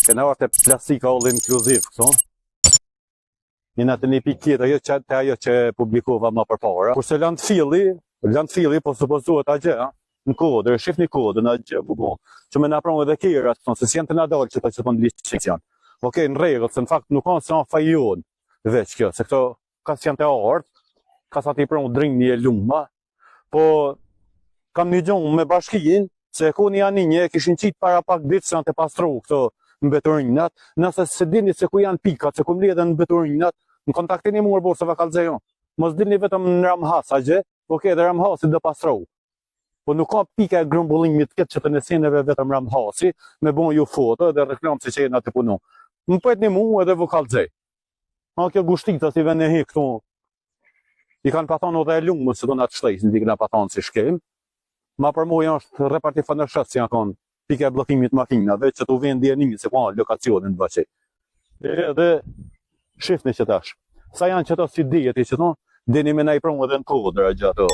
Kena arte plastika all inkluziv këto. Një të një pikë tjetër, ajo që publikova më përpara. Kurse landfilli po supozohet agje, në kodër, shif një kodër në agje, që me na pronë edhe kjera, se si janë të nadalë që të përnë liqë janë. Okej, në regull, se në fakt nuk kanë se janë fajon veç kjo, se këto kas janë të artë, kas ati pronë drinjë një luma, po kam një gjonë me bashkijin, se ku një aninje kishin qitë para pak ditë se janë të pastru këto mbeturinat, nëse se dini se ku janë pikat, se ku mledhen mbeturinat, në kontaktin e murë borë se va kalzejon. Mos dini vetëm në Ramhas, agje, okej, dhe Ramhasi dhe pastru. Po nuk ka pika e grumbullimit këtë që të nësineve vetëm Ramhasi, me bon ju foto edhe reklam si që e në të punu. Më pëjt një mu edhe vë kalzej. Kjo gushtit të si vene hi këtu, i kanë patonë edhe e lumë, se do në të shtejtë, në dikë në patonë si shkem. Ma për mu janë është reparti fënërshët, si janë konë pika e blokimit makinave, që të vend djenimi, se ka lokacionin të bëqej. Edhe shifni që tash. Sa janë që to si djeti që to, dini me na i pronë edhe në kodra gjato.